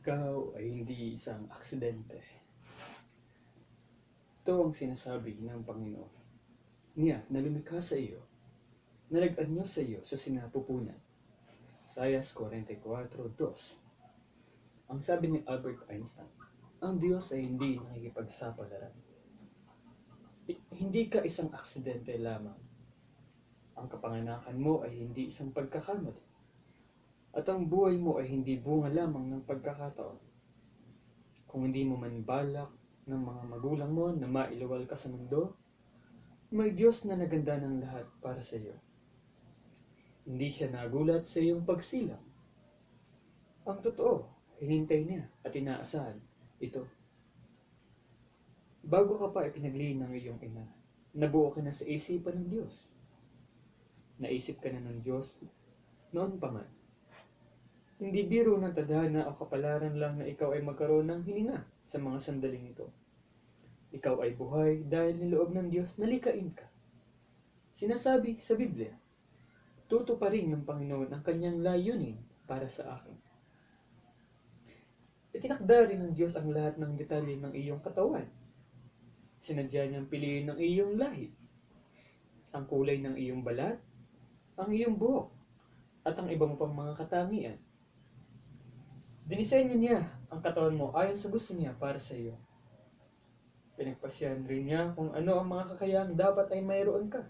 Ikaw ay hindi isang aksidente. Ito ang sinasabi ng Panginoon. Niya na lumikha sa iyo, na nag-anyo sa iyo sa sinapupunan. Isaias 44:2. Ang sabi ni Albert Einstein, ang Diyos ay hindi nakikipagsapalaran. Hindi ka isang aksidente lamang. Ang kapanganakan mo ay hindi isang pagkakamali. At ang buhay mo ay hindi bunga lamang ng pagkakataon. Kung hindi mo man balak ng mga magulang mo na mailuwal ka sa mundo, may Diyos na naganda ng lahat para sa iyo. Hindi siya nagulat sa iyong pagsilang. Ang totoo, hinintay niya at inaasahan ito. Bago ka pa ipinagliin ng iyong ina, nabuo ka na sa isipan ng Diyos. Naisip ka na ng Diyos noon pa man. Hindi biro ng tadhana o kapalaran lang na ikaw ay magkaroon ng hininga sa mga sandaling ito. Ikaw ay buhay dahil niloob ng Diyos na likain ka. Sinasabi sa Biblia, tutuparin ng Panginoon ang kanyang layunin para sa akin. Itinakda rin ng Diyos ang lahat ng detalye ng iyong katawan. Sinadya niyang piliin ng iyong lahi, ang kulay ng iyong balat, ang iyong buhok, at ang iba mo pang mga katangian. Dinisenyo niya ang katawan mo ayon sa gusto niya para sa iyo. Pinagpasyahan rin niya kung ano ang mga kakayahang dapat ay mayroon ka,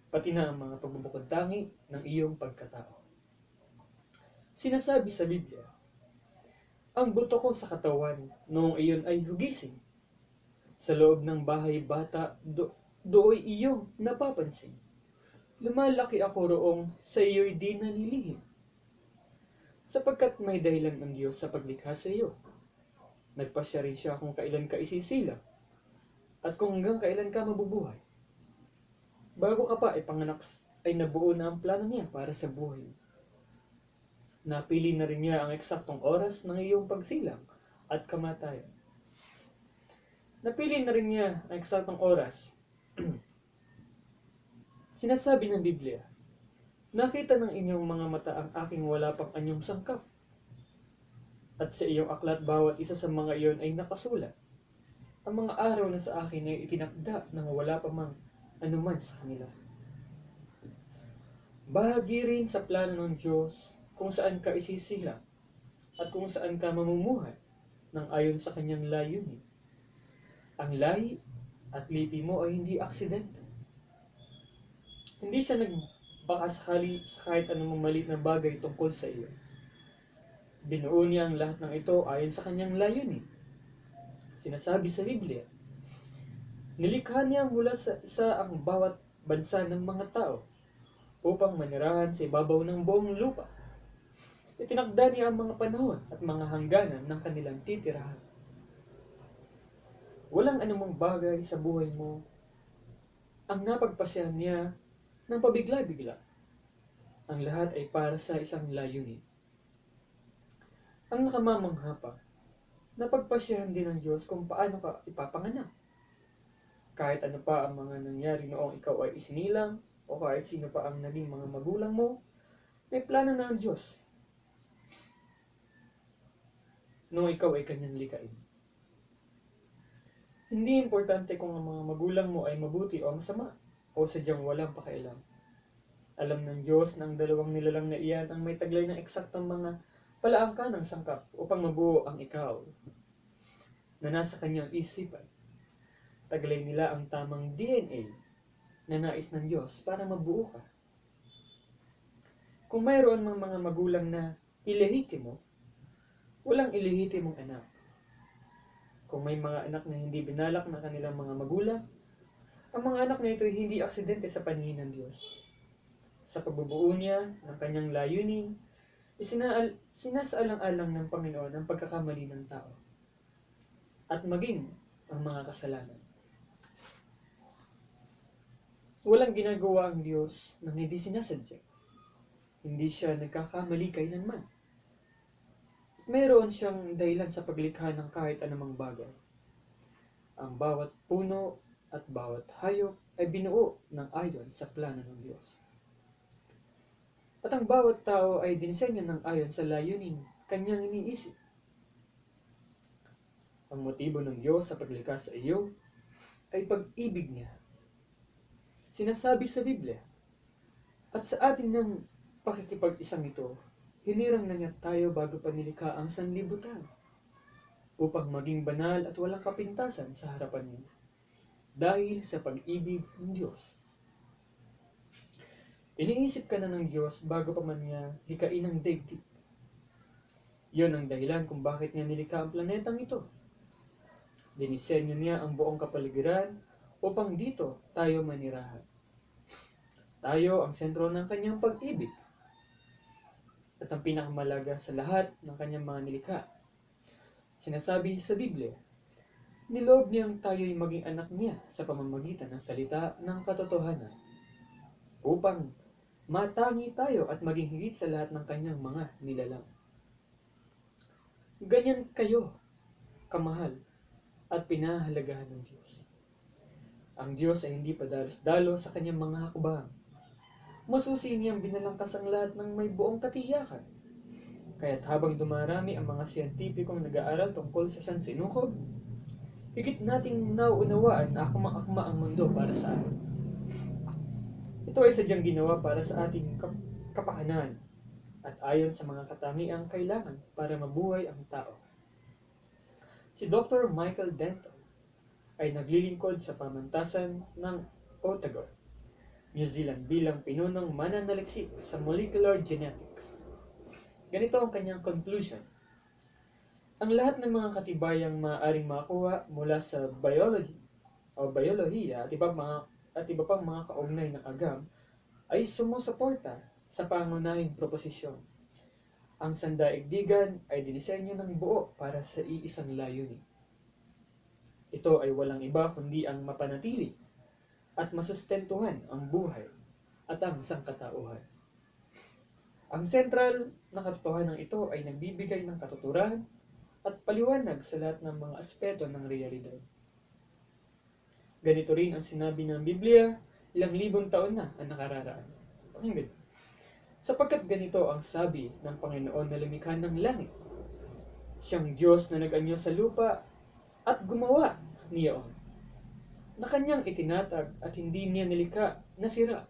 pati na ang mga pagbubukod tangi ng iyong pagkatao. Sinasabi sa Biblia, ang buto ko sa katawan noong iyon ay hugising. Sa loob ng bahay bata, dooy iyong napapansin. Lumalaki ako roong sa iyo'y di nalilihim. Sapagkat may dahilan ng Diyos sa paglikha sa iyo. Nagpasya rin siya kung kailan ka isisilang at kung hanggang kailan ka mabubuhay. Bago ka pa ipanganak ay nabuo na ang plano niya para sa buhay. Napili na rin niya ang eksaktong oras ng iyong pagsilang at kamatayan. Napili na rin niya ang eksaktong oras. Sinasabi ng Biblia, nakita ng inyong mga mata ang aking wala pang anyong sangkap. At sa iyong aklat bawat isa sa mga iyon ay nakasulat. Ang mga araw na sa akin ay itinakda nang wala pa mang anuman sa kanila. Bahagi rin sa plano ng Diyos kung saan ka isisilang at kung saan ka mamumuhay nang ayon sa kanyang layunin. Ang lahi at lipi mo ay hindi aksidente. Hindi siya nagbaka sakali sa kahit anong maliit na bagay tungkol sa iyo. Binuo niya ang lahat ng ito ayon sa kanyang layunin. Sinasabi sa Biblia, nilikha niya mula sa ang bawat bansa ng mga tao upang manirahan sa ibabaw ng buong lupa. Itinakda niya ang mga panahon at mga hangganan ng kanilang titirahan. Walang anumang bagay sa buhay mo ang napagpasyahan niya ng pabigla-bigla. Ang lahat ay para sa isang layunin. Ang nakamamangha pa, napagpasyahan din ng Diyos kung paano ka ipapanganak. Kahit ano pa ang mga nangyari noong ikaw ay isinilang o kahit sino pa ang naging mga magulang mo, may plano na ang Diyos noong ikaw ay kanyang likain. Hindi importante kung ang mga magulang mo ay mabuti o masama o sadyang walang pakialam. Alam ng Diyos na ang dalawang nilalang na iyan ang may taglay ng eksaktang mga palaangka ng sangkap upang mabuo ang ikaw na nasa kanyang isipan. Taglay nila ang tamang DNA na nais ng Diyos para mabuo ka. Kung mayroon mang mga magulang na ilehitimo, walang ilihitimong anak. Kung may mga anak na hindi binalak ng kanilang mga magulang, ang mga anak na ito ay hindi aksidente sa paningin ng Diyos. Sa pagbubuo niya ng kanyang layunin, sinasaalang-alang ng Panginoon ang pagkakamali ng tao at maging ang mga kasalanan. Walang ginagawa ang Diyos nang hindi sinasadya. Hindi siya nagkakamali kailanman. Mayroon siyang dahilan sa paglikha ng kahit anumang bagay. Ang bawat puno at bawat hayop ay binuo ng ayon sa plano ng Diyos. At ang bawat tao ay dinisenyo ng ayon sa layunin kanyang iniisip. Ang motibo ng Diyos sa paglikha sa iyo ay pag-ibig niya. Sinasabi sa Biblia, at sa atin ng pakikipag-isang ito, hinirang na niya tayo bago pa nilikha ang sanlibutan, upang maging banal at walang kapintasan sa harapan niya, dahil sa pag-ibig ng Diyos. Iniisip ka na ng Diyos bago pa man niya likain ang daigdig. Yun ang dahilan kung bakit niya nilikha ang planetang ito. Dinisenyo niya ang buong kapaligiran upang dito tayo manirahan. Tayo ang sentro ng kanyang pag-ibig at ang pinakamalaga sa lahat ng kanyang mga nilikha. Sinasabi sa Biblia, niloob niyang tayo'y maging anak niya sa pamamagitan ng salita ng katotohanan, upang matangi tayo at maging higit sa lahat ng kanyang mga nilalang. Ganyan kayo, kamahal at pinahalagahan ng Diyos. Ang Diyos ay hindi padalos-dalo sa kanyang mga hakbang. Masusi niyang binalangkas ang lahat ng may buong katiyakan. Kaya't habang dumarami ang mga siyentipikong nag-aaral tungkol sa sansinukob, higit nating nauunawaan na akma-akma ang mundo para sa atin. Ito ay sadyang ginawa para sa ating kapakanan at ayon sa mga katangiang kailangan para mabuhay ang tao. Si Dr. Michael Denton ay naglilingkod sa pamantasan ng Otago, New Zealand bilang pinunong mananaliksik sa molecular genetics. Ganito ang kanyang conclusion. Ang lahat ng mga katibayang maaaring makuha mula sa biolohiya at iba pang mga kaugnay ng agam ay sumusuporta sa pangunahing proposisyon. Ang sandaigdigan ay dinisenyo ng buo para sa iisang layunin. Ito ay walang iba kundi ang mapanatili at masustentuhan ang buhay at ang sangkatauhan. Ang sentral na katotohanan ito ay nagbibigay ng katuturan at paliwanag sa lahat ng mga aspeto ng realidad. Ganito rin ang sinabi ng Biblia ilang libong taon na ang nakararaan. Pakinggan. Sapagkat ganito ang sabi ng Panginoon na lumikha ng langit, siyang Diyos na nag-anyo sa lupa at gumawa niyaon, na kanyang itinatag at hindi niya nilikha na sira,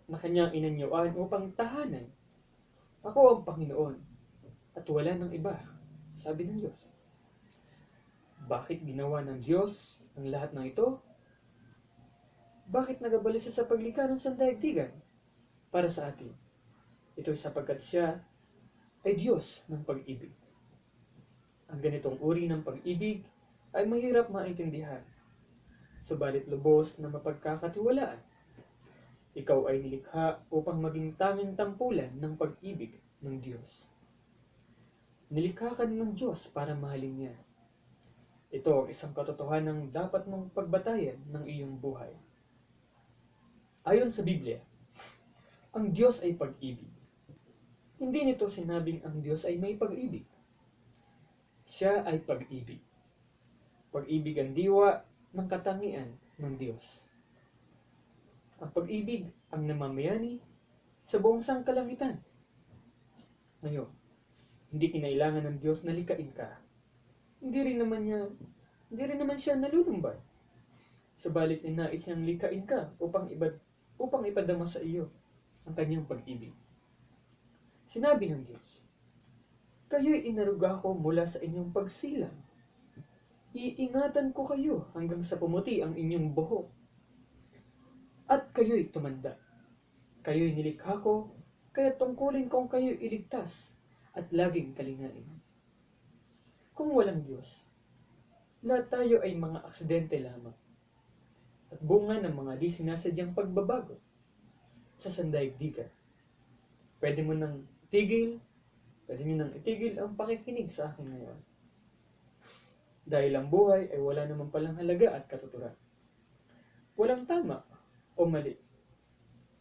na kanyang inanyuan upang tahanan. Ako ang Panginoon at wala ng iba, sabi ng Diyos. Bakit ginawa ng Diyos ang lahat ng ito? Bakit nagabalisa sa paglikha ng sandaigdigan? Para sa atin. Ito ay sapagkat siya ay Diyos ng pag-ibig. Ang ganitong uri ng pag-ibig ay mahirap maintindihan, subalit lubos na mapagkakatiwalaan. Ikaw ay nilikha upang maging tanging tampulan ng pag-ibig ng Diyos. Nilikha ka ng Diyos para mahalin niya. Ito ang isang katotohanan ng dapat mong pagbatayan ng iyong buhay. Ayon sa Biblia, ang Diyos ay pag-ibig. Hindi nito sinabing ang Diyos ay may pag-ibig. Siya ay pag-ibig. Pag-ibig ang diwa ng katangian ng Diyos. Ang pag-ibig ang namamayani sa buong sangkalangitan. Ngayon, hindi kinailangan ng Diyos na likain ka. Hindi rin naman siya nalulumbay. Subalit ninais niyang likain ka upang ipadama sa iyo ang kanyang pag-ibig. Sinabi ng Diyos, kayo'y inaruga ko mula sa inyong pagsilang. Iingatan ko kayo hanggang sa pumuti ang inyong buhok. At kayo'y tumanda. Kayo'y nilikha ko, kaya tungkulin kong kayo'y iligtas at laging kalingain. Kung walang Diyos, lahat tayo ay mga aksidente lamang at bunga ng mga di sinasadyang pagbabago sa sandaigdigan. Pwede nyo nang itigil ang pakikinig sa akin ngayon. Dahil ang buhay ay wala naman palang halaga at katuturan. Walang tama o mali.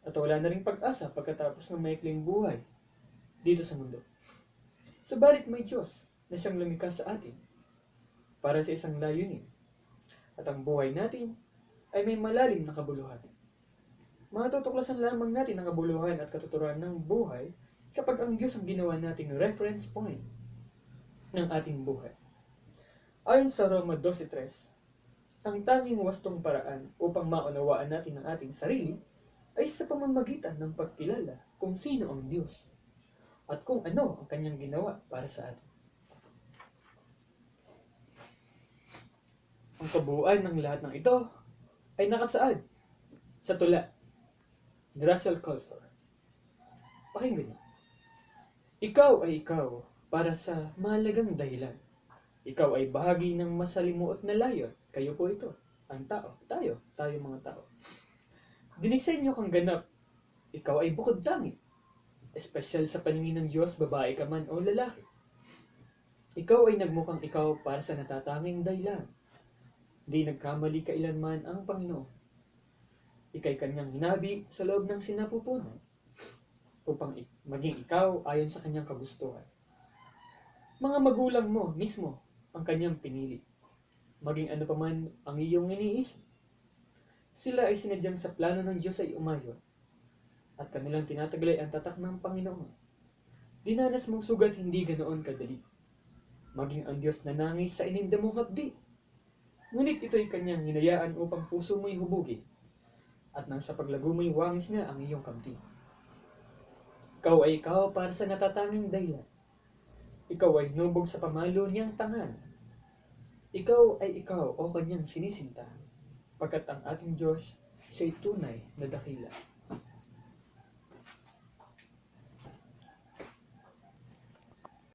At wala na ring pag-asa pagkatapos ng maikling buhay dito sa mundo. Subalit may Diyos na siyang lumikha sa atin para sa isang layunin. At ang buhay natin ay may malalim na kabuluhan. Matutuklasan lamang natin ang kabuluhan at katuturan ng buhay kapag ang Diyos ang ginawa nating reference point ng ating buhay. Ayon sa Roma 12:3, ang tanging wastong paraan upang maunawaan natin ang ating sarili ay sa pamamagitan ng pagkilala kung sino ang Diyos at kung ano ang kanyang ginawa para sa atin. Ang kabuuan ng lahat ng ito ay nakasaad sa tula ni Russell Culver. Pakinggan niyo. Ikaw ay ikaw para sa mahalagang dahilan. Ikaw ay bahagi ng masalimuot na layon. Kayo po ito, ang tao. Tayo mga tao. Dinisenyo kang ganap. Ikaw ay bukod langit. Espesyal sa paningin ng Diyos, babae ka man o lalaki. Ikaw ay nagmukhang ikaw para sa natatanging dahilan. Di nagkamali kailanman ang Panginoon. Ika'y kanyang hinabi sa loob ng sinapupunan upang maging ikaw ayon sa kanyang kagustuhan. Mga magulang mo mismo ang kanyang pinili. Maging ano paman ang iyong iniisip. Sila ay sinadyang sa plano ng Diyos ay umayon at kanilang tinataglay ang tatak ng Panginoon. Dinanas mong sugat hindi ganoon kadali. Maging ang Diyos na nangis sa ininda mong hapdi. Ngunit ito'y kanyang hinayaan upang puso mo'y hubugin at nang sa paglago mo'y wangis nga ang iyong kamti. Ikaw ay ikaw para sa natatanging dahilan. Ikaw ay nubog sa pamalo niyang tangan. Ikaw ay ikaw o kanyang sinisinta, pagkat ang ating Diyos siya'y tunay na dakila.